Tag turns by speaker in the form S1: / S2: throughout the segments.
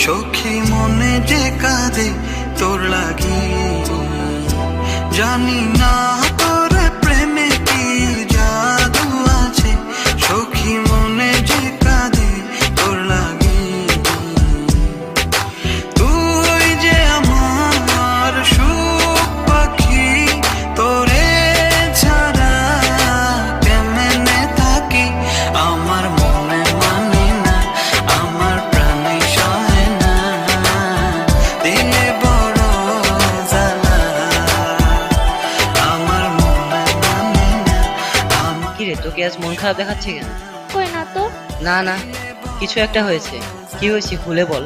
S1: সখী মনে যে কাঁদে তোর লাগি, জানি না তোর প্রেমে কি জাদু আছে, সখী মনে যে কাঁদে তোর লাগি। তুই যে আমার সুখ পাখি, তোরে ছাড়া কেমনে থাকি, আমার মনে মানে না, আমার প্রাণে সহে না, দিলে বড় জ্বালা, আমার মনে মানে না।
S2: কিরে, তোকে আজ মন খারাপ দেখাচ্ছে কেন?
S3: কই না তো।
S2: না না, কিছু একটা হয়েছে। কি হয়েছে খুলে বল।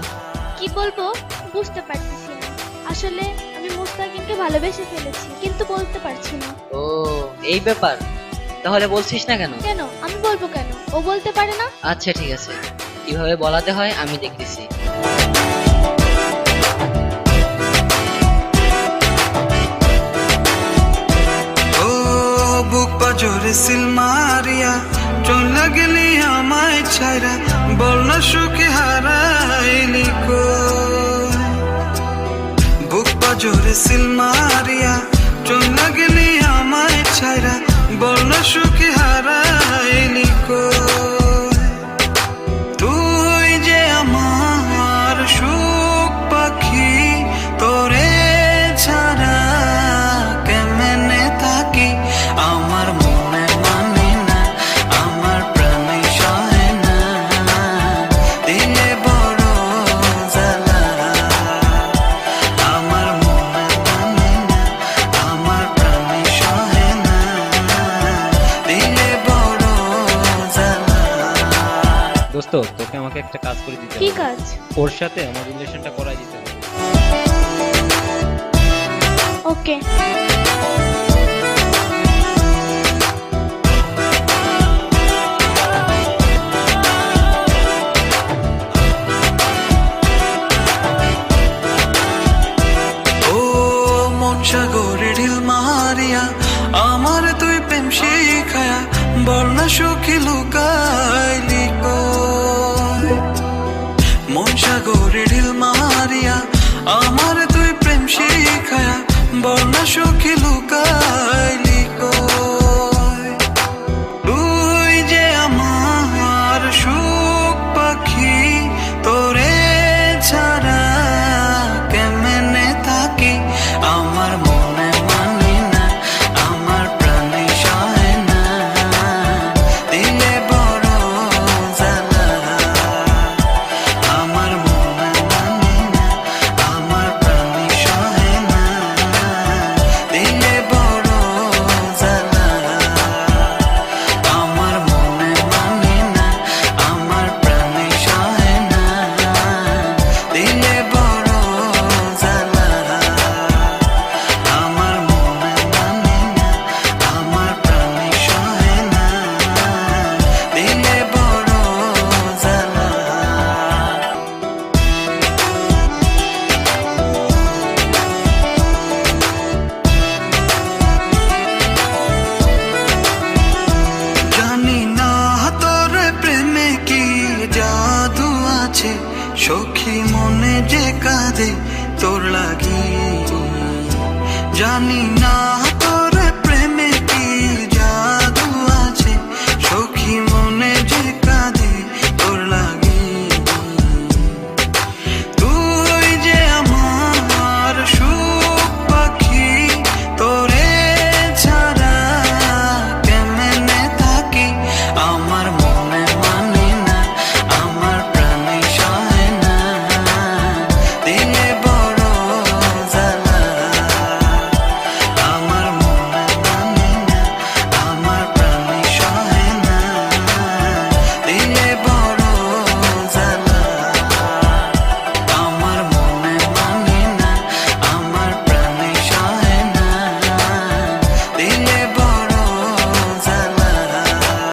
S3: কি বলবো বুঝতে পারতেছি না। আসলে আমি মুস্তাকিনকে ভালোবেসে ফেলেছি, কিন্তু বলতে পারছি না।
S2: ও, এই ব্যাপার। তাহলে বলছিস না কেন?
S3: কেন আমি বলবো কেন? ও বলতে পারে না?
S2: আচ্ছা ঠিক আছে, কিভাবে বলাতে হয় আমি দেখতেছি।
S1: ও বুক পাজরে সিল মারিয়া চলে গেলি আমায় ছাইরা, বল না সুখে হারাইলি কই। বুক পাজরে সিল মারিয়া চলে গেলি আমায় ছাইরা, বল না সুখে হারাইলি কই। তুই যে আমার সুখ পাখি, তোরে ছাড়া কেমনে থাকি, আমার মনে মানে না, আমার প্রাণে সহে না, দিলে বড় জ্বালা, আমার মনে মানে না, আমার প্রাণে সহে না, দিলে বড় জ্বালা।
S4: দোস্ত, তোকে আমাকে একটা কাজ করে দিতে
S3: কি
S4: হবে।
S3: কাজ?
S4: ওর সাথে আমার রিলেশনটা করাই দিতে হবে।
S3: ওকে।
S1: ও মন সাগরে ঢিল মারিয়া আমার তুই প্রেম শিখায়া, বল না সুখী লুকাইলি কই। মন সাগরে ঢিল মারিয়া আমার তুই প্রেম শিখায়া, বল না সুখী লুকাইলি কই। তুই যে আমার সুখ পাখি, তোরে ছাড়া কেমনে থাকি, আমার মনে মানে না, আমার প্রাণে সহে না, দিলে বড় জ্বালা, আমার মনে মানে না, আমার প্রাণে সহে না, দিলে বড় জ্বালা, আমার মনে মানে না, আমার প্রাণে সহে না, দিলে বড় জ্বালা, আমার মনে মানে না, আমার প্রাণে সহে না, দিলে বড় জ্বালা। জানি না তোর প্রেমে কি জাদু আছে, সখী মনে যে কাঁদে তোর লাগি, জানি না